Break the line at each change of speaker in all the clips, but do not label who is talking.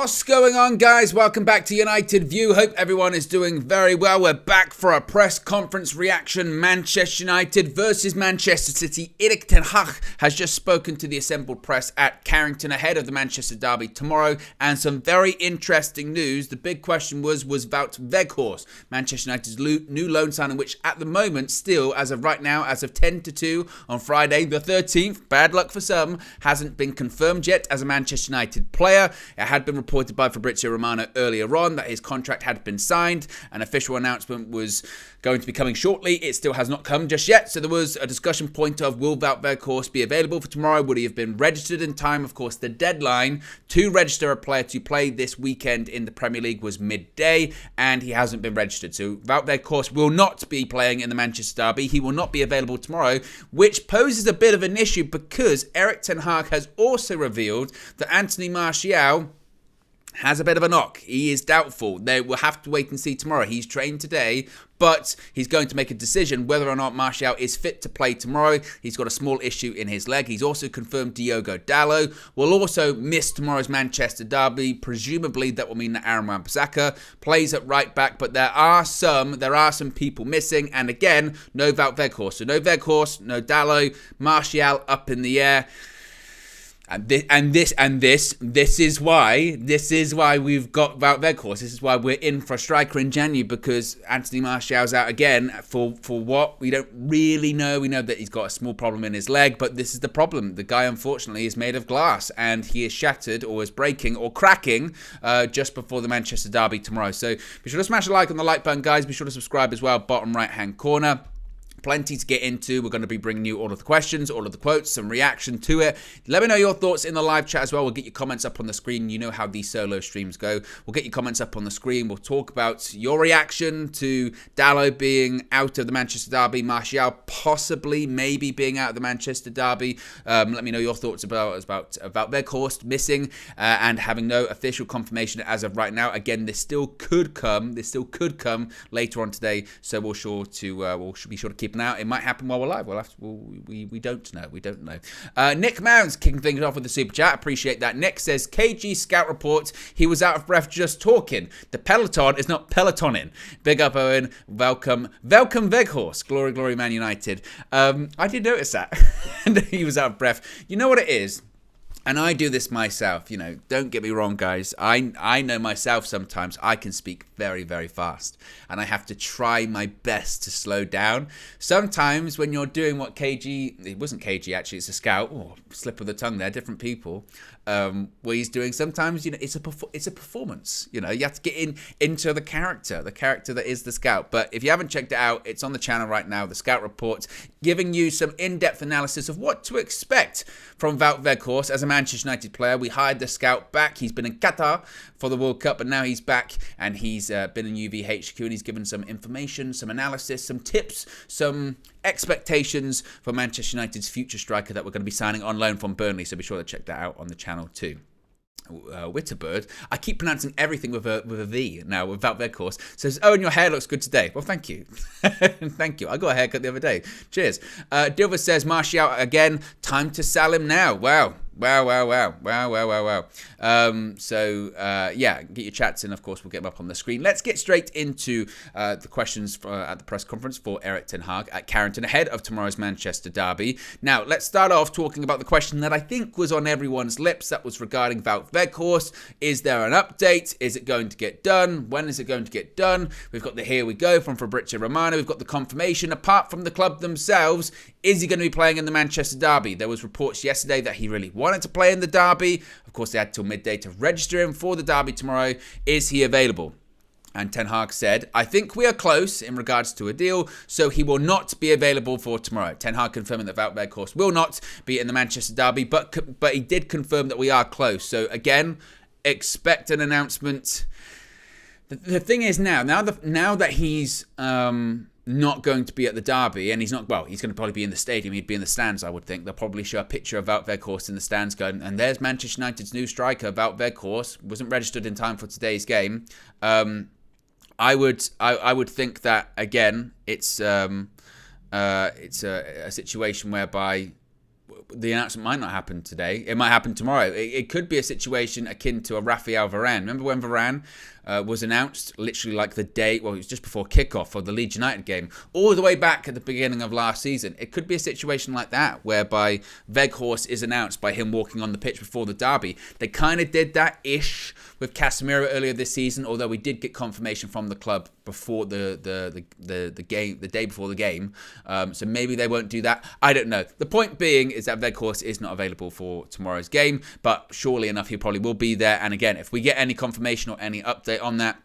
What's going on, guys? Welcome back to United View. Hope everyone is doing very well. We're back for a press conference reaction. Manchester United versus Manchester City. Erik ten Hag has just spoken to the assembled press at Carrington ahead of the Manchester derby tomorrow, and some very interesting news. The big question was Wout Weghorst, Manchester United's new loan signing, which at the moment still, as of right now, as of 10-2 on Friday the 13th, bad luck for some, hasn't been confirmed yet as a Manchester United player. It had been reported by Fabrizio Romano earlier on that his contract had been signed. An official announcement was going to be coming shortly. It still has not come just yet. So there was a discussion point of, will Wout Weghorst be available for tomorrow? Would he have been registered in time? Of course, the deadline to register a player to play this weekend in the Premier League was midday, and he hasn't been registered. So Wout Weghorst will not be playing in the Manchester derby. He will not be available tomorrow, which poses a bit of an issue because Erik ten Hag has also revealed that Anthony Martial has a bit of a knock. He is doubtful. They will have to wait and see tomorrow. He's trained today, but he's going to make a decision whether or not Martial is fit to play tomorrow. He's got a small issue in his leg. He's also confirmed Diogo Dalot will also miss tomorrow's Manchester derby. Presumably that will mean that Aaron Wan-Bissaka plays at right back, but there are some people missing, and again, no Wout Weghorst. So no Weghorst, no Dalot, Martial up in the air. This is why we've got Wout Weghorst. This is why we're in for a striker in January, because Anthony Martial's out again for what we don't really know. We know that he's got a small problem in his leg, but this is the problem. The guy, unfortunately, is made of glass, and he is shattered or is breaking or cracking just before the Manchester derby tomorrow. So be sure to smash a like on the like button, guys. Be sure to subscribe as well, bottom right-hand corner. Plenty to get into. We're going to be bringing you all of the questions, all of the quotes, some reaction to it. Let me know your thoughts in the live chat as well. We'll get your comments up on the screen. You know how these solo streams go. We'll get your comments up on the screen. We'll talk about your reaction to Dalot being out of the Manchester derby, Martial possibly, maybe being out of the Manchester derby. Let me know your thoughts about Weghorst missing and having no official confirmation as of right now. Again, this still could come. Later on today. So we'll be sure to keep an eye out. It might happen while we're live. We don't know. Nick Mounds kicking things off with the super chat. Appreciate that. Nick says, KG scout report, he was out of breath just talking. The peloton is not pelotoning. Big up, Owen. Welcome Weghorst. Glory Man United. I did notice that. And he was out of breath. You know what it is? And I do this myself, don't get me wrong, guys. I know myself sometimes I can speak very, very fast. And I have to try my best to slow down. Sometimes when you're doing what KG, it wasn't KG actually, it's a scout. Oh, slip of the tongue there, different people. What he's doing sometimes, it's a performance. You have to get into the character that is the scout. But if you haven't checked it out, it's on the channel right now, the scout report, giving you some in-depth analysis of what to expect from Wout Weghorst as a Manchester United player. We hired the scout back. He's been in Qatar for the World Cup, but now he's back and he's been in UVHQ, and he's given some information, some analysis, some tips, some expectations for Manchester United's future striker that we're going to be signing on loan from Burnley. So be sure to check that out on the channel too. Witterbird, I keep pronouncing everything with a V now without Weghorst, says, Owen, your hair looks good today. Well, thank you. Thank you. I got a haircut the other day. Cheers. Dilver says, Martial again, time to sell him now. Wow. Yeah, get your chats in. Of course, we'll get them up on the screen. Let's get straight into the questions at the press conference for Erik ten Hag at Carrington ahead of tomorrow's Manchester derby. Now, let's start off talking about the question that I think was on everyone's lips. That was regarding Wout Weghorst. Is there an update? Is it going to get done? When is it going to get done? We've got the here we go from Fabrizio Romano. We've got the confirmation. Apart from the club themselves, is he going to be playing in the Manchester derby? There was reports yesterday that he really wanted to play in the derby. Of course, they had till midday to register him for the derby tomorrow. Is he available? And Ten Hag said, I think we are close in regards to a deal, so he will not be available for tomorrow. Ten Hag confirming that Wout Weghorst will not be in the Manchester derby, but he did confirm that we are close. So again, expect an announcement. The thing is now that he's not going to be at the derby, and he's going to probably be in the stadium. He'd be in the stands, I would think. They'll probably show a picture of Wout Weghorst in the stands going, and there's Manchester United's new striker, Wout Weghorst. Wasn't registered in time for today's game. I would think that, again, it's a situation whereby the announcement might not happen today. It might happen tomorrow. It could be a situation akin to a Raphael Varane. Remember when Varane was announced literally like the day, well, it was just before kickoff for the Leeds United game, all the way back at the beginning of last season. It could be a situation like that, whereby Weghorst is announced by him walking on the pitch before the derby. They kind of did that-ish with Casemiro earlier this season, although we did get confirmation from the club before the game, the day before the game. So maybe they won't do that. I don't know. The point being is that Weghorst is not available for tomorrow's game, but surely enough, he probably will be there. And again, if we get any confirmation or any update on that,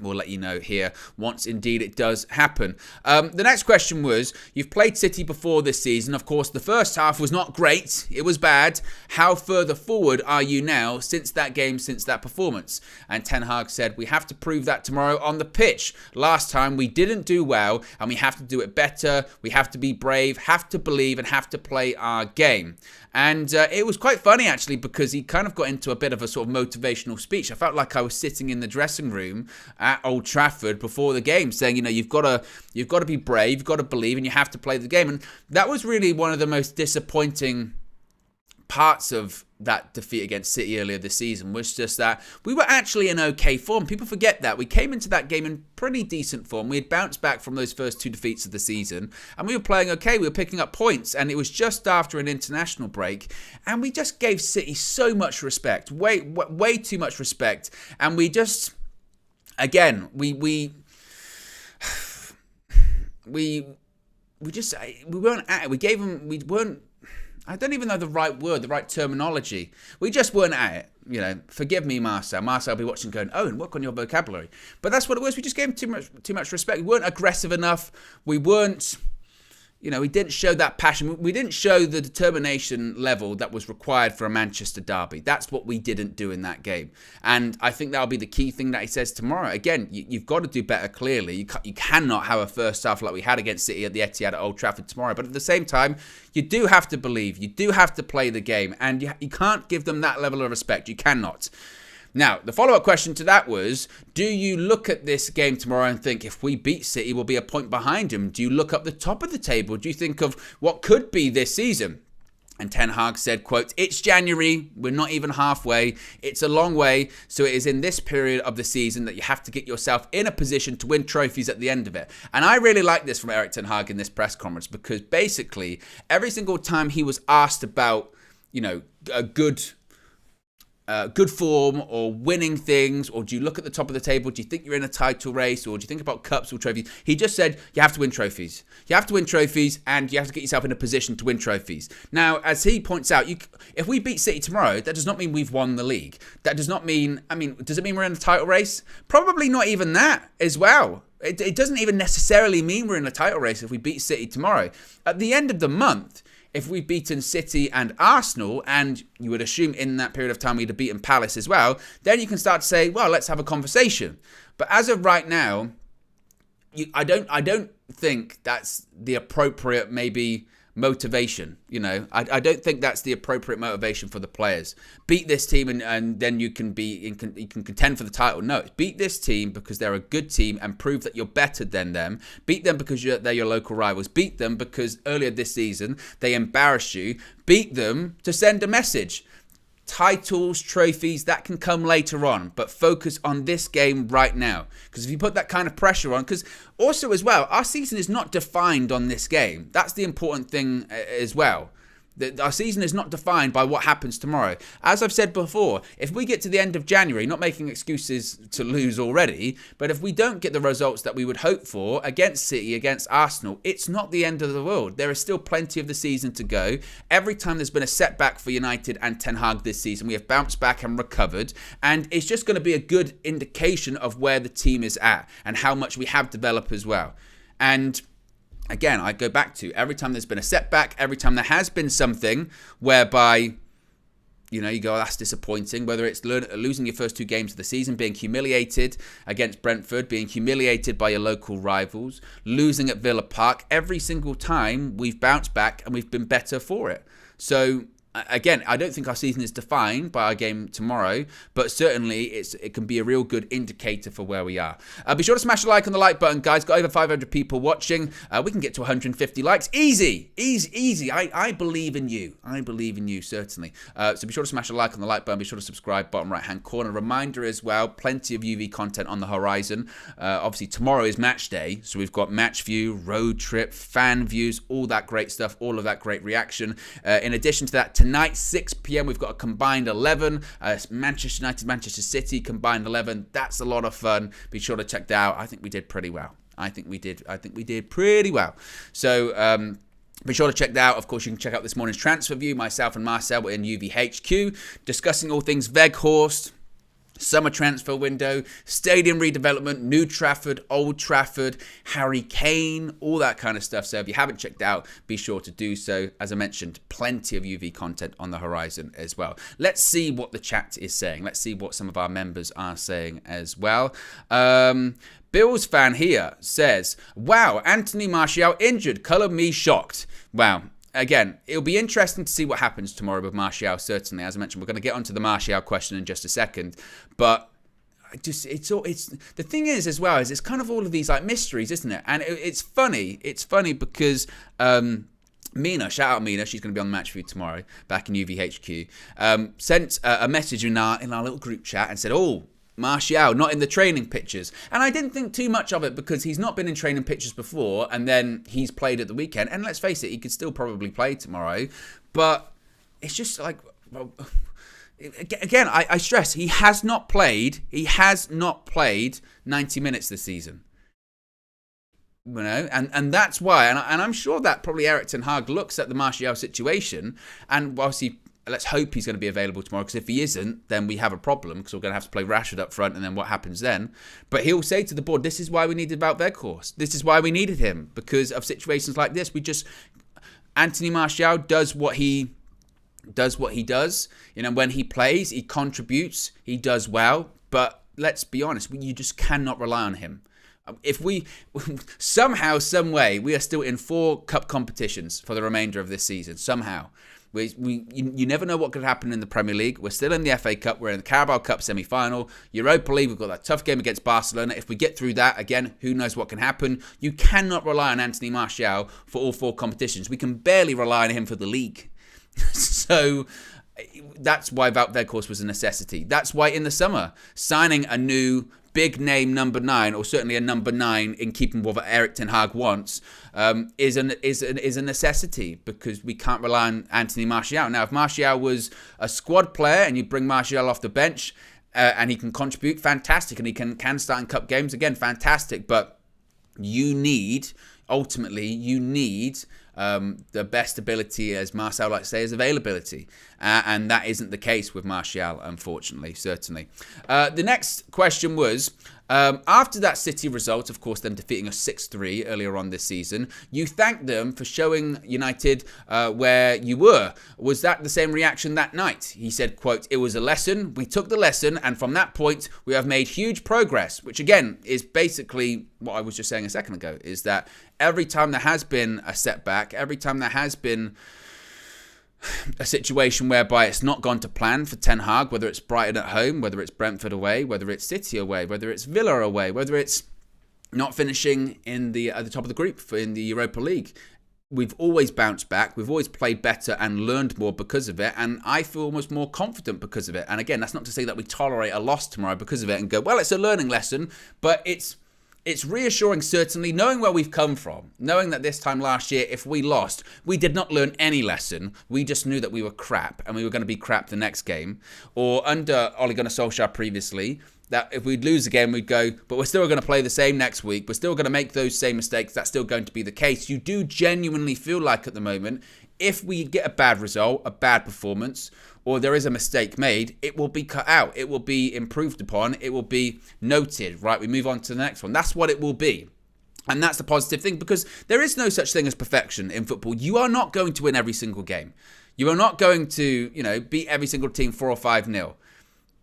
we'll let you know here once indeed it does happen. The next question was, you've played City before this season. Of course, the first half was not great. It was bad. How further forward are you now since that game, since that performance? And Ten Hag said, we have to prove that tomorrow on the pitch. Last time we didn't do well, and we have to do it better. We have to be brave, have to believe, and have to play our game. And it was quite funny, actually, because he kind of got into a bit of a sort of motivational speech. I felt like I was sitting in the dressing room at Old Trafford before the game saying, you know, you've got to be brave, you've got to believe, and you have to play the game. And that was really one of the most disappointing parts of that defeat against City earlier this season, was just that we were actually in okay form. People forget that. We came into that game in pretty decent form. We had bounced back from those first two defeats of the season, and we were playing okay. We were picking up points, and it was just after an international break, and we just gave City so much respect, way too much respect, and we just, again, we weren't at it. We weren't, I don't even know the right word, the right terminology. We just weren't at it. You know, forgive me, Marcel. Marcel will be watching going, Owen, work on your vocabulary. But that's what it was. We just gave him too much respect. We weren't aggressive enough. We weren't, you know, we didn't show that passion. We didn't show the determination level that was required for a Manchester derby. That's what we didn't do in that game. And I think that'll be the key thing that he says tomorrow. Again, you've got to do better, clearly. You cannot have a first half like we had against City at the Etihad at Old Trafford tomorrow. But at the same time, you do have to believe. You do have to play the game. And you can't give them that level of respect. You cannot. Now, the follow-up question to that was, do you look at this game tomorrow and think, if we beat City, we'll be a point behind them? Do you look up the top of the table? Do you think of what could be this season? And Ten Hag said, quote, it's January, we're not even halfway, it's a long way, so it is in this period of the season that you have to get yourself in a position to win trophies at the end of it. And I really like this from Erik Ten Hag in this press conference, because basically, every single time he was asked about, you know, a good form or winning things, or do you look at the top of the table, do you think you're in a title race, or do you think about cups or trophies? He just said, you have to win trophies. You have to win trophies, and you have to get yourself in a position to win trophies. Now, as he points out, if we beat City tomorrow, that does not mean we've won the league. That does not mean, does it mean we're in a title race? Probably not even that as well. It doesn't even necessarily mean we're in a title race if we beat City tomorrow. At the end of the month, if we've beaten City and Arsenal, and you would assume in that period of time we'd have beaten Palace as well, then you can start to say, well, let's have a conversation. But as of right now, I don't think that's the appropriate maybe motivation. You know, I don't think that's the appropriate motivation for the players. Beat this team and then you can contend for the title. No, it's beat this team because they're a good team and prove that you're better than them. Beat them because they're your local rivals. Beat them because earlier this season they embarrassed you. Beat them to send a message. Titles, trophies, that can come later on, but focus on this game right now. Because if you put that kind of pressure on, because also as well, our season is not defined on this game. That's the important thing as well. Our season is not defined by what happens tomorrow. As I've said before, if we get to the end of January, not making excuses to lose already, but if we don't get the results that we would hope for against City, against Arsenal, it's not the end of the world. There is still plenty of the season to go. Every time there's been a setback for United and Ten Hag this season, we have bounced back and recovered, and it's just going to be a good indication of where the team is at and how much we have developed as well. And again, I go back to every time there's been a setback, every time there has been something whereby, you know, you go, oh, that's disappointing. Whether it's losing your first two games of the season, being humiliated against Brentford, being humiliated by your local rivals, losing at Villa Park, every single time we've bounced back and we've been better for it. So Again, I don't think our season is defined by our game tomorrow, but certainly it can be a real good indicator for where we are. Be sure to smash a like on the like button, guys. Got over 500 people watching. We can get to 150 likes. Easy. I believe in you. I believe in you, certainly. So be sure to smash a like on the like button. Be sure to subscribe, bottom right-hand corner. Reminder as well, plenty of UV content on the horizon. Obviously, tomorrow is match day, so we've got match view, road trip, fan views, all that great stuff, all of that great reaction. In addition to that, tonight, 6 p.m, we've got a combined 11. Manchester United, Manchester City, combined 11. That's a lot of fun. Be sure to check that out. I think we did pretty well. I think we did pretty well. So, be sure to check that out. Of course, you can check out this morning's transfer view. Myself and Marcel were in UVHQ discussing all things Weghorst, summer transfer window, stadium redevelopment, New Trafford, Old Trafford, Harry Kane, all that kind of stuff. So if you haven't checked out, be sure to do so. As I mentioned, plenty of UV content on the horizon as well. Let's see what the chat is saying. Let's see what some of our members are saying as well. Bill's fan here says, wow, Anthony Martial injured. Colour me shocked. Wow. Again, it'll be interesting to see what happens tomorrow with Martial, certainly. As I mentioned, we're going to get onto the Martial question in just a second. But it's the thing is as well, is it's kind of all of these like mysteries, isn't it? And it's funny. It's funny because Mina, shout out Mina, she's going to be on the match for you tomorrow, back in UVHQ, sent a message in our little group chat and said, oh, Martial, not in the training pictures. And I didn't think too much of it because he's not been in training pictures before and then he's played at the weekend. And let's face it, he could still probably play tomorrow. But it's just like, well, again, I stress, he has not played 90 minutes this season. You know, and that's why, and I'm sure that probably Erik ten Hag looks at the Martial situation, and whilst let's hope he's going to be available tomorrow, because if he isn't, then we have a problem, because we're going to have to play Rashford up front, and then what happens then? But he'll say to the board, this is why we needed Wout Weghorst. This is why we needed him, because of situations like this. Anthony Martial does what he does. You know, when he plays, he contributes, he does well, but let's be honest, you just cannot rely on him. If we somehow, some way, we are still in 4 cup competitions for the remainder of this season, somehow. You never know what could happen in the Premier League. We're still in the FA Cup. We're in the Carabao Cup semi-final. Europa League, we've got that tough game against Barcelona. If we get through that, again, who knows what can happen. You cannot rely on Anthony Martial for all 4 competitions. We can barely rely on him for the league. So that's why Wout Weghorst was a necessity. That's why in the summer, signing a new big name number 9, or certainly a number 9 in keeping with what Erik ten Hag wants, is a necessity, because we can't rely on Anthony Martial. Now, if Martial was a squad player and you bring Martial off the bench and he can contribute, fantastic, and he can start in cup games, again, fantastic. But ultimately, you need the best ability, as Marcel likes to say, is availability. And that isn't the case with Martial, unfortunately, certainly. The next question was, after that City result, of course, them defeating us 6-3 earlier on this season, you thanked them for showing United where you were. Was that the same reaction that night? He said, quote, it was a lesson. We took the lesson, and from that point, we have made huge progress, which again is basically what I was just saying a second ago, is that every time there has been a setback, every time there has been a situation whereby it's not gone to plan for Ten Hag, whether it's Brighton at home, whether it's Brentford away, whether it's City away, whether it's Villa away, whether it's not finishing at the top of the group in the Europa League, we've always bounced back. We've always played better and learned more because of it. And I feel almost more confident because of it. And again, that's not to say that we tolerate a loss tomorrow because of it and go, well, it's a learning lesson, but it's reassuring, certainly, knowing where we've come from, knowing that this time last year, if we lost, we did not learn any lesson. We just knew that we were crap and we were going to be crap the next game. Or under Ole Gunnar Solskjaer previously, that if we'd lose again, we'd go, but we're still going to play the same next week. We're still going to make those same mistakes. That's still going to be the case. You do genuinely feel like at the moment, if we get a bad result, a bad performance, or there is a mistake made, it will be cut out. It will be improved upon. It will be noted, right? We move on to the next one. That's what it will be. And that's the positive thing, because there is no such thing as perfection in football. You are not going to win every single game. You are not going to, beat every single team 4 or 5-0.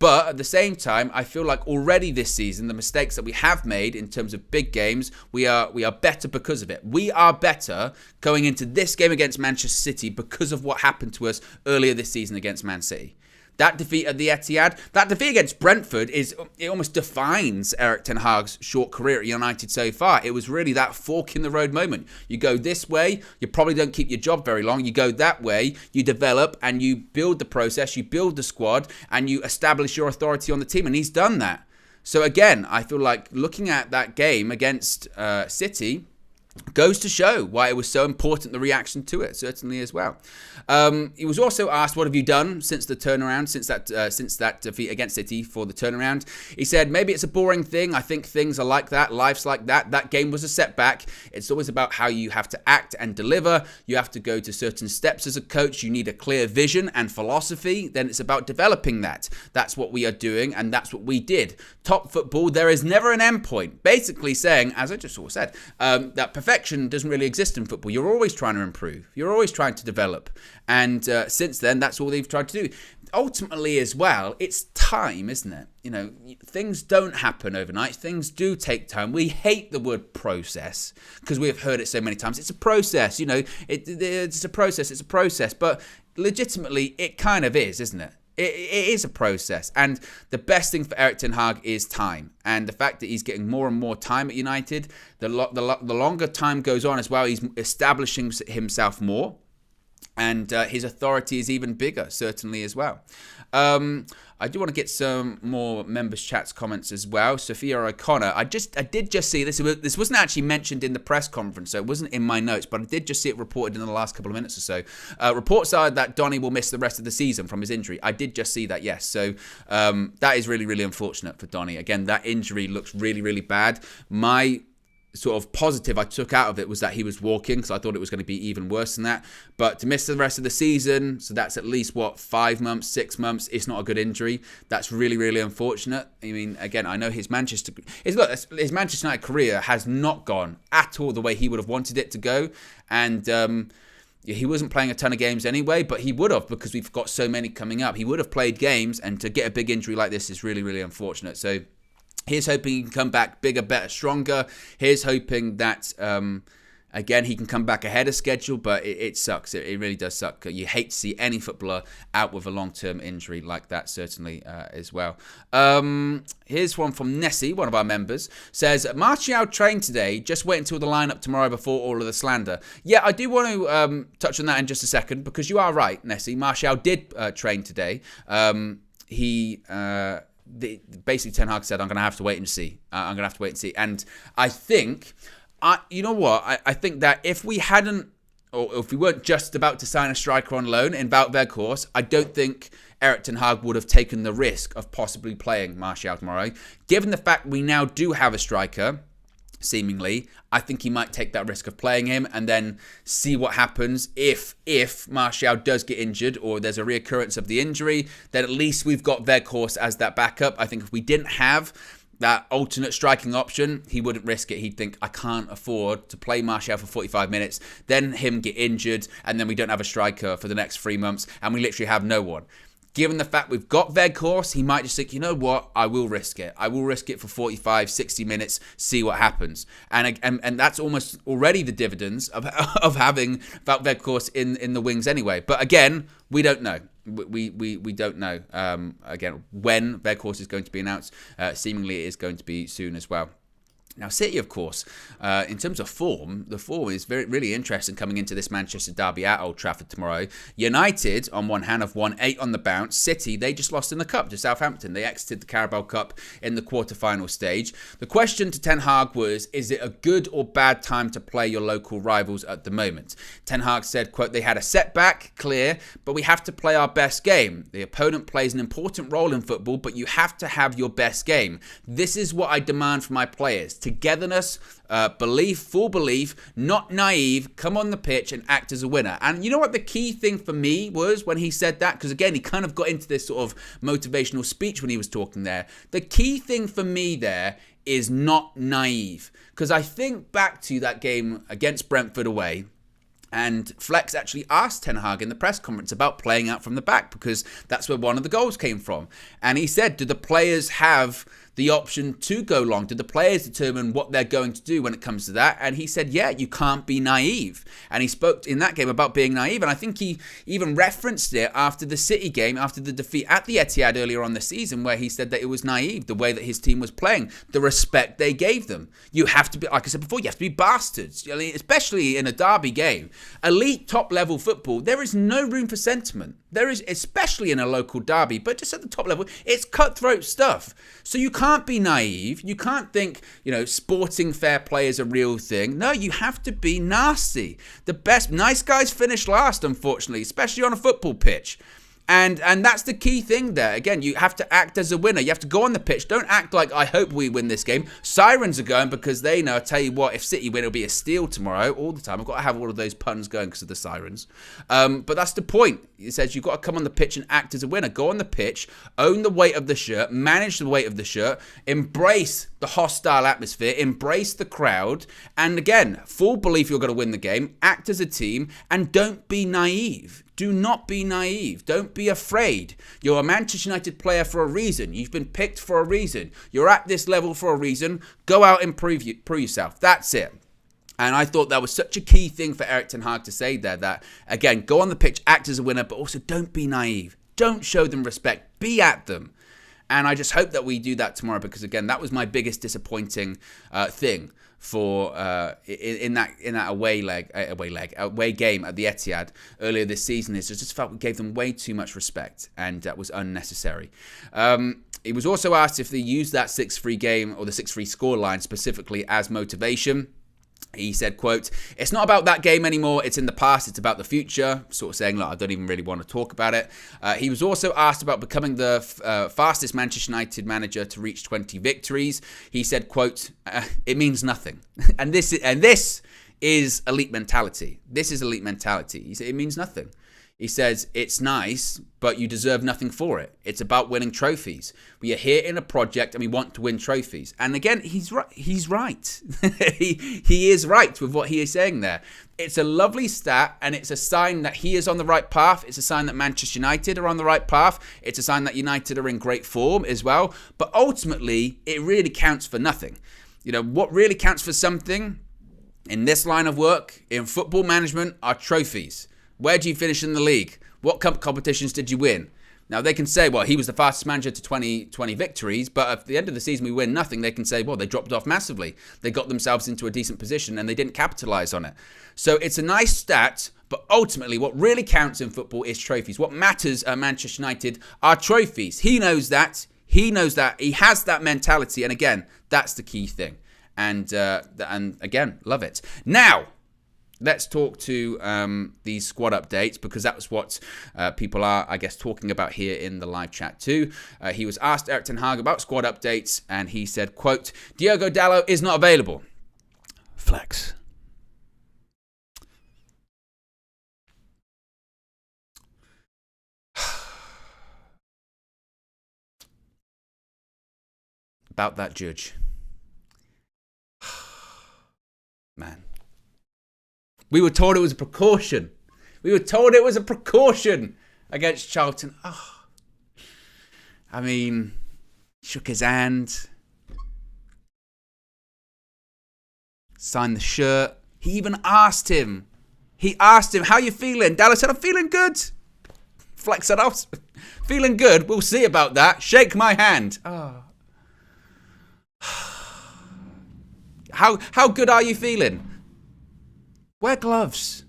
But at the same time, I feel like already this season, the mistakes that we have made in terms of big games, we are better because of it. We are better going into this game against Manchester City because of what happened to us earlier this season against Man City. That defeat at the Etihad, that defeat against Brentford, it almost defines Erik ten Hag's short career at United so far. It was really that fork in the road moment. You go this way, you probably don't keep your job very long. You go that way, you develop and you build the process, you build the squad, and you establish your authority on the team. And he's done that. So again, I feel like looking at that game against City goes to show why it was so important, the reaction to it, certainly as well. He was also asked, what have you done since the turnaround, since that defeat against City for the turnaround? He said, maybe it's a boring thing. I think things are like that. Life's like that. That game was a setback. It's always about how you have to act and deliver. You have to go to certain steps as a coach. You need a clear vision and philosophy. Then it's about developing that. That's what we are doing, and that's what we did. Top football, there is never an end point. Basically saying, as I just sort of said, that perfection doesn't really exist in football. You're always trying to improve. You're always trying to develop. And since then, that's all they've tried to do. Ultimately, as well, it's time, isn't it? You know, things don't happen overnight. Things do take time. We hate the word process because we have heard it so many times. It's a process, you know. It's a process. It's a process. But legitimately, it kind of is, isn't it? It is a process, and the best thing for Erik ten Hag is time. And the fact that he's getting more and more time at United, the longer time goes on as well, he's establishing himself more, and his authority is even bigger, certainly as well. I do want to get some more members' chats comments as well. Sophia O'Connor, I did just see this. This wasn't actually mentioned in the press conference, so it wasn't in my notes, but I did just see it reported in the last couple of minutes or so. Reports are that Donny will miss the rest of the season from his injury. I did just see that, yes. So that is really, really unfortunate for Donny. Again, that injury looks really, really bad. My sort of positive I took out of it was that he was walking, because I thought it was going to be even worse than that. But to miss the rest of the season, so that's at least 5 months, 6 months. It's not a good injury. That's really, really unfortunate. I mean, again, I know his Manchester United career has not gone at all the way he would have wanted it to go, and he wasn't playing a ton of games anyway, but he would have, because we've got so many coming up. He would have played games, and to get a big injury like this is really, really unfortunate. So here's hoping he can come back bigger, better, stronger. Here's hoping that, again, he can come back ahead of schedule, but it sucks. It really does suck. You hate to see any footballer out with a long-term injury like that, certainly, as well. Here's one from Nessie, one of our members. Says, Martial trained today. Just wait until the lineup tomorrow before all of the slander. Yeah, I do want to touch on that in just a second, because you are right, Nessie. Martial did train today. Basically, Ten Hag said, I'm going to have to wait and see. And I think, you know what? I think that if we hadn't, or if we weren't just about to sign a striker on loan in Wout Weghorst, I don't think Erik ten Hag would have taken the risk of possibly playing Martial tomorrow. Given the fact we now do have a striker, seemingly, I think he might take that risk of playing him and then see what happens. If Martial does get injured or there's a reoccurrence of the injury, then at least we've got Weghorst as that backup. I think if we didn't have that alternate striking option, he wouldn't risk it. He'd think, I can't afford to play Martial for 45 minutes, then him get injured, and then we don't have a striker for the next 3 months, and we literally have no one. Given the fact we've got Weghorst, he might just think, you know what, I will risk it. I will risk it for 45, 60 minutes, see what happens. And that's almost already the dividends of having Weghorst in the wings anyway. But again, we don't know. We don't know, again, when Weghorst is going to be announced. Seemingly it is going to be soon as well. Now, City, of course, in terms of form, the form is really interesting coming into this Manchester derby at Old Trafford tomorrow. United, on one hand, have won 8 on the bounce. City, they just lost in the Cup to Southampton. They exited the Carabao Cup in the quarter-final stage. The question to Ten Hag was, is it a good or bad time to play your local rivals at the moment? Ten Hag said, quote, they had a setback, clear, but we have to play our best game. The opponent plays an important role in football, but you have to have your best game. This is what I demand from my players. Togetherness, belief, full belief, not naive, come on the pitch and act as a winner. And you know what the key thing for me was when he said that? Because again, he kind of got into this sort of motivational speech when he was talking there. The key thing for me there is not naive. Because I think back to that game against Brentford away, And Flex actually asked Ten Hag in the press conference about playing out from the back because that's where one of the goals came from. And he said, do the players have the option to go long? Do the players determine what they're going to do when it comes to that? And he said, yeah, you can't be naive. And he spoke in that game about being naive. And I think he even referenced it after the City game, after the defeat at the Etihad earlier on the season, where he said that it was naive, the way that his team was playing, the respect they gave them. You have to be, like I said before, you have to be bastards, especially in a derby game. Elite top-level football, there is no room for sentiment. There is, especially in a local derby, but just at the top level, it's cutthroat stuff. So you can't be naive. You can't think, sporting fair play is a real thing. No, you have to be nasty. The best, nice guys finish last, unfortunately, especially on a football pitch. And that's the key thing there. Again, you have to act as a winner. You have to go on the pitch. Don't act like, I hope we win this game. Sirens are going because they know, I'll tell you what, if City win, it'll be a steal tomorrow all the time. I've got to have all of those puns going because of the sirens. But that's the point. It says you've got to come on the pitch and act as a winner. Go on the pitch, own the weight of the shirt, manage the weight of the shirt, embrace the hostile atmosphere, embrace the crowd. And again, full belief you're going to win the game, act as a team, and don't be naive. Do not be naive. Don't be afraid. You're a Manchester United player for a reason. You've been picked for a reason. You're at this level for a reason. Go out and prove yourself. That's it. And I thought that was such a key thing for Erik ten Hag to say there, that, again, go on the pitch, act as a winner, but also don't be naive. Don't show them respect. Be at them. And I just hope that we do that tomorrow because, again, that was my biggest disappointing thing for in that away game at the Etihad earlier this season. Is I just felt we gave them way too much respect, and that was unnecessary. He was also asked if they used that 6-3 game or the 6-3 scoreline specifically as motivation. He said, quote, "It's not about that game anymore. It's in the past. It's about the future." Sort of saying, look, I don't even really want to talk about it. He was also asked about becoming the fastest Manchester United manager to reach 20 victories. He said, quote, "It means nothing." and this is elite mentality. This is elite mentality. He said, it means nothing. He says, it's nice, but you deserve nothing for it. It's about winning trophies. We are here in a project and we want to win trophies. And again, he's right. He's right. he is right with what he is saying there. It's a lovely stat, and it's a sign that he is on the right path. It's a sign that Manchester United are on the right path. It's a sign that United are in great form as well. But ultimately, it really counts for nothing. What really counts for something in this line of work, in football management, are trophies. Where do you finish in the league? What competitions did you win? Now, they can say, well, he was the fastest manager to 20 victories, but at the end of the season, we win nothing. They can say, well, they dropped off massively. They got themselves into a decent position, and they didn't capitalize on it. So it's a nice stat, but ultimately, what really counts in football is trophies. What matters at Manchester United are trophies. He knows that. He knows that. He has that mentality, and again, that's the key thing. And again, love it. Now, let's talk to these squad updates, because that was what people are, I guess, talking about here in the live chat too. He was asked, Erik ten Hag, about squad updates, and he said, quote, "Diogo Dalot is not available." Flex. About that judge. Man. We were told it was a precaution. Against Charlton. Oh. I mean, shook his hand. Signed the shirt. He even asked him. How you feeling? Dallas said, I'm feeling good. Flex said, I was feeling good. We'll see about that. Shake my hand. Oh. How good are you feeling? Wear gloves.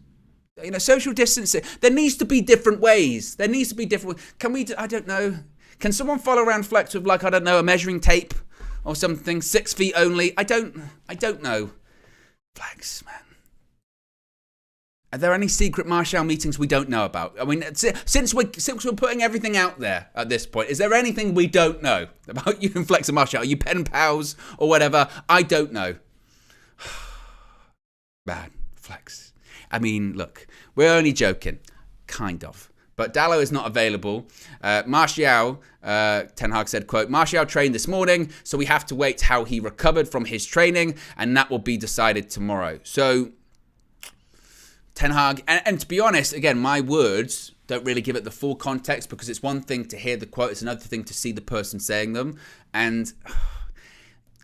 Social distancing. There needs to be different ways. Can we, I don't know. Can someone follow around Flex with, like, I don't know, a measuring tape or something? 6 feet only. I don't know. Flex, man. Are there any secret Martial meetings we don't know about? I mean, since we're putting everything out there at this point, is there anything we don't know about you and Flex and Martial? Are you pen pals or whatever? I don't know. Man, Flex. I mean, look, we're only joking, kind of. But Dalot is not available. Martial, Ten Hag said, quote, "Martial trained this morning, so we have to wait how he recovered from his training, and that will be decided tomorrow." So, Ten Hag, and to be honest, again, my words don't really give it the full context, because it's one thing to hear the quote, it's another thing to see the person saying them, and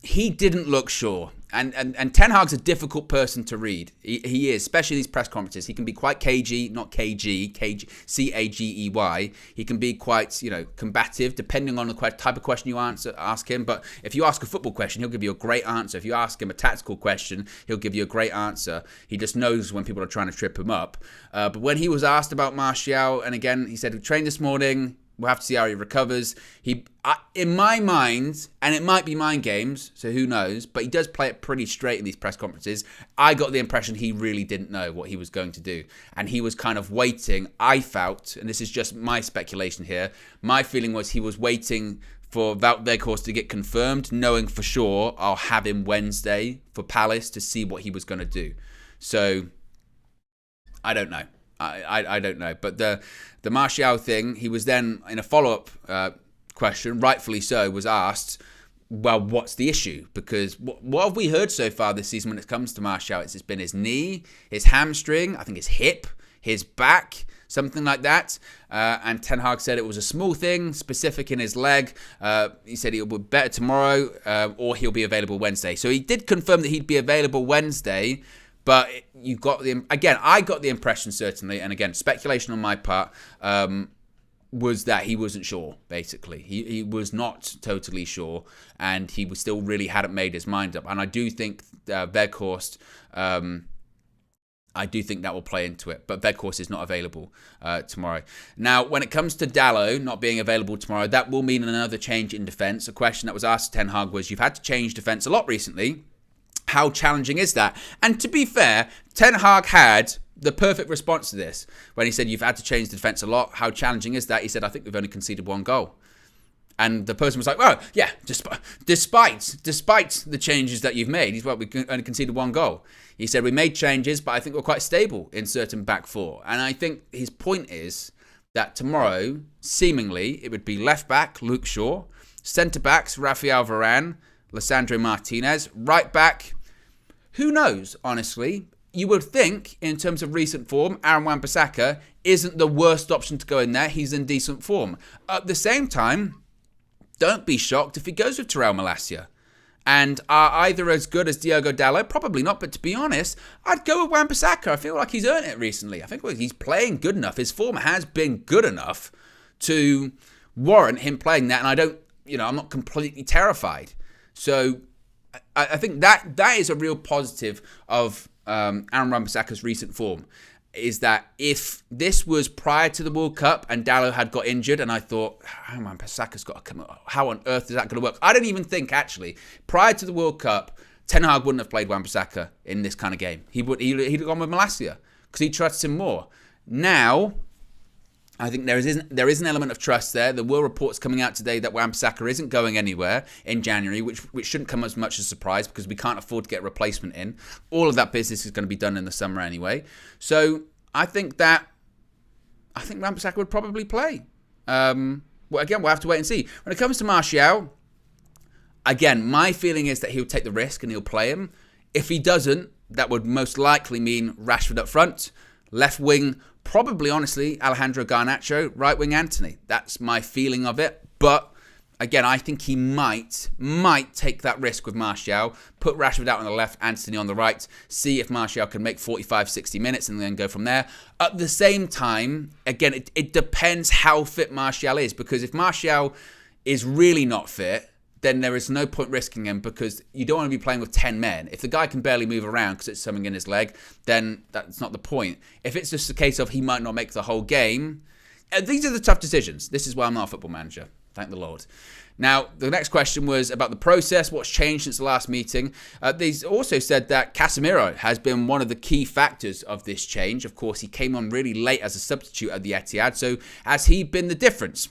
he didn't look sure. And Ten Hag's a difficult person to read. He is, especially these press conferences. He can be quite cagey, not KG, C-A-G-E-Y. He can be quite, combative, depending on the type of question you ask him. But if you ask a football question, he'll give you a great answer. If you ask him a tactical question, he'll give you a great answer. He just knows when people are trying to trip him up. But when he was asked about Martial, and again, he said, we trained this morning. We'll have to see how he recovers. In my mind, and it might be mind games, so who knows, but he does play it pretty straight in these press conferences. I got the impression he really didn't know what he was going to do. And he was kind of waiting, I felt, and this is just my speculation here, my feeling was he was waiting for Wout Weghorst to get confirmed, knowing for sure I'll have him Wednesday for Palace to see what he was going to do. So, I don't know. I don't know. But the Martial thing, he was then, in a follow-up question, rightfully so, was asked, well, what's the issue? Because what have we heard so far this season when it comes to Martial? It's been his knee, his hamstring, I think his hip, his back, something like that. And Ten Hag said it was a small thing, specific in his leg. He said he'll be better tomorrow, or he'll be available Wednesday. So he did confirm that he'd be available Wednesday. But I got the impression, certainly, and again, speculation on my part, was that he wasn't sure, basically. He was not totally sure, and he was still really hadn't made his mind up. And I do think Weghorst, I do think that will play into it. But Weghorst is not available tomorrow. Now, when it comes to Dalot not being available tomorrow, that will mean another change in defence. A question that was asked to Ten Hag was, you've had to change defence a lot recently. How challenging is that? And to be fair, Ten Hag had the perfect response to this when he said, you've had to change the defence a lot. How challenging is that? He said, I think we've only conceded one goal. And the person was like, well, yeah, despite the changes that you've made, we only conceded one goal. He said, we made changes, but I think we're quite stable in certain back four. And I think his point is that tomorrow, seemingly, it would be left back, Luke Shaw, centre backs, Rafael Varane, Lisandro Martinez, right back, who knows, honestly. You would think, in terms of recent form, Aaron Wan-Bissaka isn't the worst option to go in there. He's in decent form. At the same time, don't be shocked if he goes with Terrell Malacia. And are either as good as Diogo Dalot? Probably not, but to be honest, I'd go with Wan-Bissaka. I feel like he's earned it recently. I think he's playing good enough. His form has been good enough to warrant him playing that, and I'm not completely terrified. So I think that is a real positive of Aaron Wan-Bissaka's recent form, is that if this was prior to the World Cup and Dalot had got injured and I thought, Aaron Wan-Bissaka's got to come, how on earth is that going to work? I don't even think, actually, prior to the World Cup, Ten Hag wouldn't have played Wan-Bissaka in this kind of game. He'd have gone with Malacia because he trusts him more. Now, I think there is an element of trust there. There were reports coming out today that Wan-Bissaka isn't going anywhere in January, which shouldn't come as much as a surprise because we can't afford to get a replacement in. All of that business is going to be done in the summer anyway. So I think Wan-Bissaka would probably play. Well, again, we'll have to wait and see. When it comes to Martial, again, my feeling is that he'll take the risk and he'll play him. If he doesn't, that would most likely mean Rashford up front, left wing, probably, honestly, Alejandro Garnacho, right wing Anthony. That's my feeling of it. But again, I think he might take that risk with Martial, put Rashford out on the left, Anthony on the right, see if Martial can make 45, 60 minutes and then go from there. At the same time, again, it depends how fit Martial is, because if Martial is really not fit, then there is no point risking him because you don't want to be playing with 10 men. If the guy can barely move around because it's something in his leg, then that's not the point. If it's just a case of he might not make the whole game, these are the tough decisions. This is why I'm not a football manager. Thank the Lord. Now, the next question was about the process, what's changed since the last meeting. They also said that Casemiro has been one of the key factors of this change. Of course, he came on really late as a substitute at the Etihad, so has he been the difference?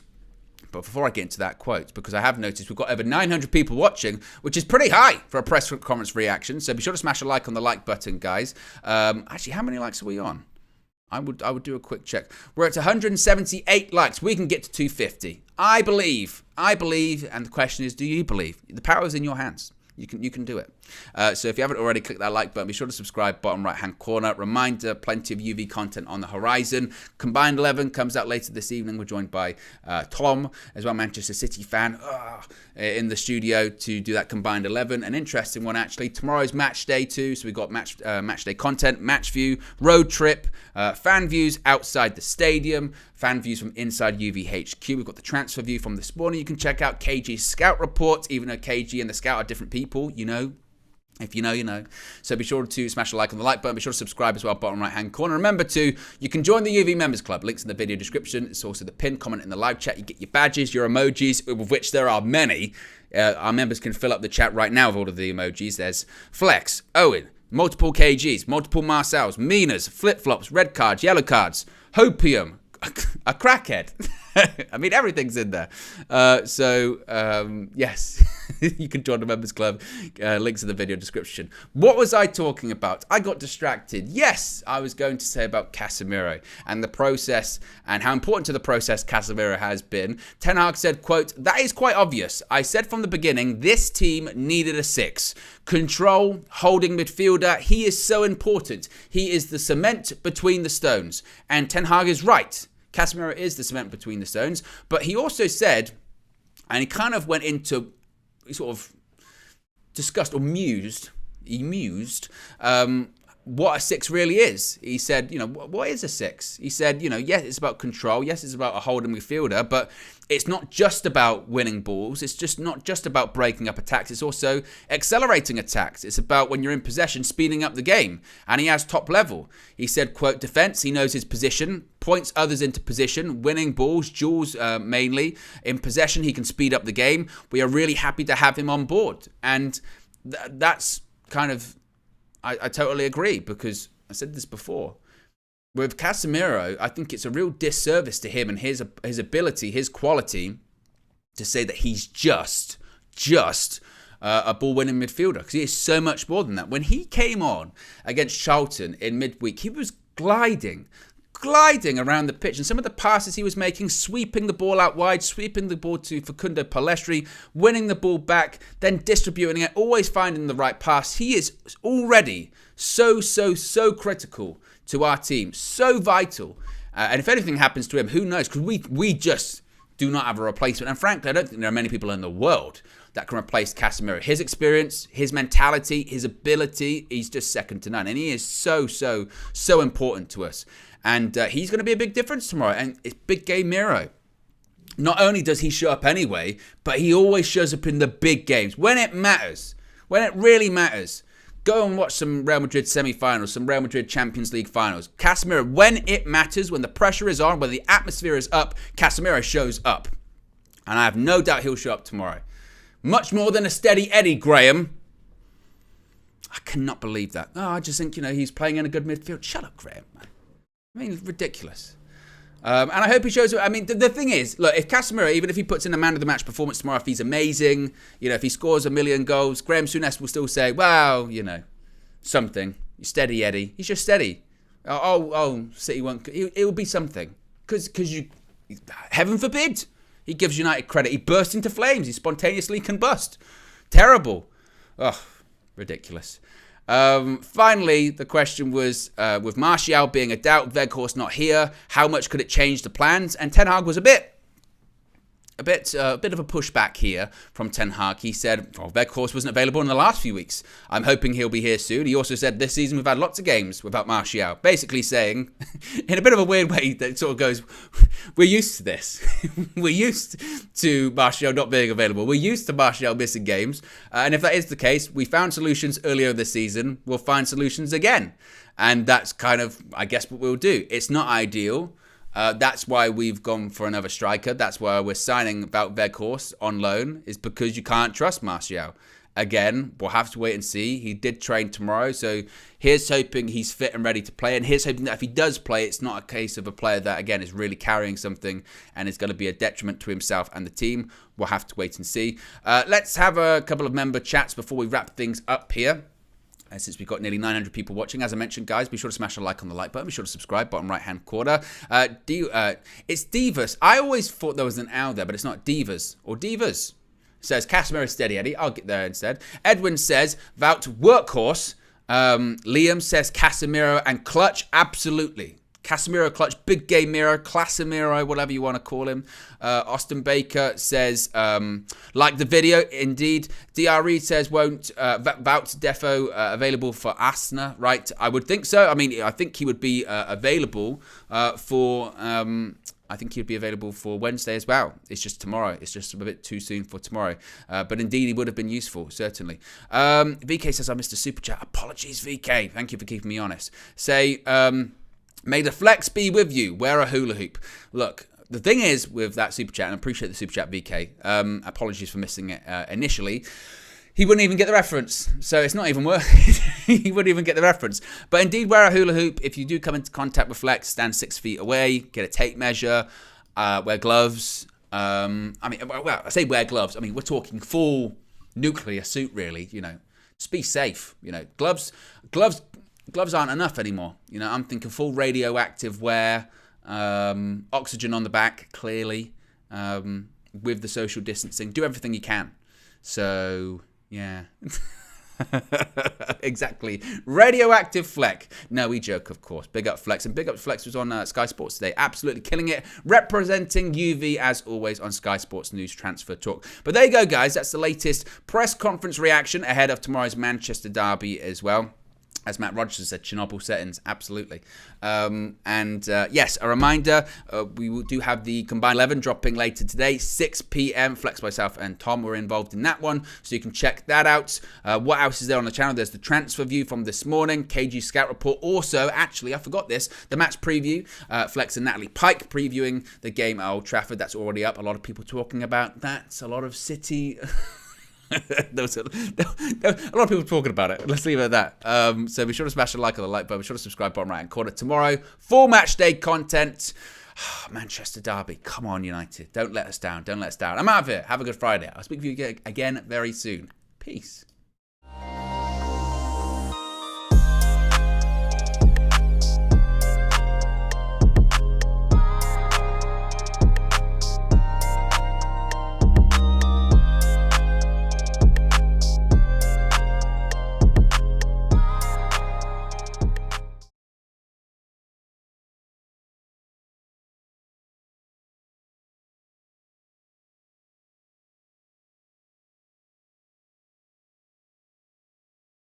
But before I get into that quote, because I have noticed we've got over 900 people watching, which is pretty high for a press conference reaction. So be sure to smash a like on the like button, guys. Actually, how many likes are we on? I would do a quick check. We're at 178 likes. We can get to 250. I believe. And the question is, do you believe? The power is in your hands. You can do it. So if you haven't already, click that like button. Be sure to subscribe, bottom right-hand corner. Reminder, plenty of UV content on the horizon. Combined 11 comes out later this evening. We're joined by Tom, as well, Manchester City fan, in the studio to do that Combined 11. An interesting one, actually. Tomorrow's match day too, so we've got match day content, match view, road trip, fan views outside the stadium, fan views from inside UVHQ. We've got the transfer view from this morning. You can check out KG's scout report, even though KG and the scout are different people, you know. If you know, you know. So be sure to smash a like on the like button. Be sure to subscribe as well, bottom right-hand corner. Remember to, you can join the UV Members Club. Links in the video description. It's also the pinned comment in the live chat. You get your badges, your emojis, of which there are many. Our members can fill up the chat right now with all of the emojis. There's Flex, Owen, multiple KGs, multiple Marcels, Minas, flip-flops, red cards, yellow cards, Hopium, a crackhead. I mean, everything's in there. Yes, you can join the Members Club. Links in the video description. What was I talking about? I got distracted. Yes, I was going to say about Casemiro and the process and how important to the process Casemiro has been. Ten Hag said, quote, "That is quite obvious. I said from the beginning, this team needed a 6. Control, holding midfielder. He is so important. He is the cement between the stones." And Ten Hag is right. Casemiro is the cement between the stones. But he also said, and he kind of went into, sort of discussed or mused what a 6 really is. He said, what is a 6? He said, yes, it's about control. Yes, it's about a holding midfielder, but it's not just about winning balls. It's just not just about breaking up attacks. It's also accelerating attacks. It's about, when you're in possession, speeding up the game. And he has top level. He said, quote, defense, he knows his position, points others into position, winning balls, duels mainly. In possession, he can speed up the game. We are really happy to have him on board. And that's kind of, I totally agree, because I said this before. With Casemiro, I think it's a real disservice to him and his ability, his quality, to say that he's just a ball-winning midfielder, because he is so much more than that. When he came on against Charlton in midweek, he was gliding around the pitch, and some of the passes he was making, sweeping the ball out wide, sweeping the ball to Facundo Palestri, winning the ball back, then distributing it, always finding the right pass. He is already so critical to our team, so vital. And if anything happens to him, who knows? Because we just do not have a replacement. And frankly, I don't think there are many people in the world that can replace Casemiro. His experience, his mentality, his ability, he's just second to none. And he is so important to us. And he's going to be a big difference tomorrow. And it's big game Miro. Not only does he show up anyway, but he always shows up in the big games. When it matters. When it really matters. Go and watch some Real Madrid semi-finals, some Real Madrid Champions League finals. Casemiro, when it matters, when the pressure is on, when the atmosphere is up, Casemiro shows up. And I have no doubt he'll show up tomorrow. Much more than a steady Eddie, Graham. I cannot believe that. I just think, he's playing in a good midfield. Shut up, Graham, man. I mean, ridiculous. And I hope he shows up. I mean, the thing is, look, if Casemiro, even if he puts in a man of the match performance tomorrow, if he's amazing, if he scores 1 million goals, Graham Souness will still say, well, something. Steady Eddie. He's just steady. City won't. It will be something. Because you, heaven forbid, he gives United credit. He bursts into flames. He spontaneously combust. Terrible. Ridiculous. Finally, the question was, with Martial being a doubt, Weghorst not here, how much could it change the plans? And Ten Hag was a bit of a pushback here from Ten Hag. He said, Weghorst wasn't available in the last few weeks. I'm hoping he'll be here soon. He also said this season we've had lots of games without Martial. Basically saying, in a bit of a weird way, that it sort of goes, we're used to this. We're used to Martial not being available. We're used to Martial missing games. And if that is the case, we found solutions earlier this season. We'll find solutions again. And that's kind of, I guess, what we'll do. It's not ideal. That's why we've gone for another striker. That's why we're signing Wout Weghorst on loan, is because you can't trust Martial. Again, we'll have to wait and see. He did train tomorrow, so here's hoping he's fit and ready to play. And here's hoping that if he does play, it's not a case of a player that, again, is really carrying something and is going to be a detriment to himself and the team. We'll have to wait and see. Let's have a couple of member chats before we wrap things up here. Since we've got nearly 900 people watching. As I mentioned, guys, be sure to smash a like on the like button. Be sure to subscribe, bottom right-hand corner. It's Divas. I always thought there was an owl there, but it's not. Divas. Or Divas. says Casemiro steady Eddie. I'll get there instead. Edwin says Wout Weghorst. Liam says Casemiro and clutch. Absolutely. Casemiro clutch, big game mirror, Casemiro, whatever you want to call him. Austin Baker says, like the video, indeed. DRE says, won't Wout Defo available for Arsenal, right? I would think so. I mean, I think he would be available for... I think he'd be available for Wednesday as well. It's just tomorrow. It's just a bit too soon for tomorrow. But indeed, he would have been useful, certainly. VK says, I missed a super chat. Apologies, VK. Thank you for keeping me honest. Say... may the flex be with you. Wear a hula hoop. Look, the thing is with that super chat, and I appreciate the super chat, VK. Apologies for missing it initially. He wouldn't even get the reference. So it's not even worth it. He wouldn't even get the reference. But indeed, wear a hula hoop. If you do come into contact with flex, stand 6 feet away, get a tape measure, wear gloves. I mean, well, I say wear gloves. I mean, we're talking full nuclear suit, really. You know, just be safe. You know, gloves aren't enough anymore. You know, I'm thinking full radioactive wear, oxygen on the back, clearly, with the social distancing. Do everything you can. So, yeah. Exactly. Radioactive Fleck. No, we joke, of course. Big up Flex. And big up Flex was on Sky Sports today. Absolutely killing it. Representing UV, as always, on Sky Sports News Transfer Talk. But there you go, guys. That's the latest press conference reaction ahead of tomorrow's Manchester derby as well. As Matt Rogers said, Chernobyl settings, absolutely. Yes, a reminder, we do have the Combined 11 dropping later today, 6 p.m. Flex, myself, and Tom were involved in that one, so you can check that out. What else is there on the channel? There's the transfer view from this morning, KG Scout Report. Also, actually, I forgot this, the match preview. Flex and Natalie Pike previewing the game at Old Trafford. That's already up. A lot of people talking about that. A lot of City... There was a lot of people talking about it. Let's leave it at that. So be sure to smash the like on the like button. Be sure to subscribe bottom right and corner tomorrow. Full match day content. Manchester derby. Come on, United. Don't let us down. Don't let us down. I'm out of here. Have a good Friday. I'll speak to you again very soon. Peace.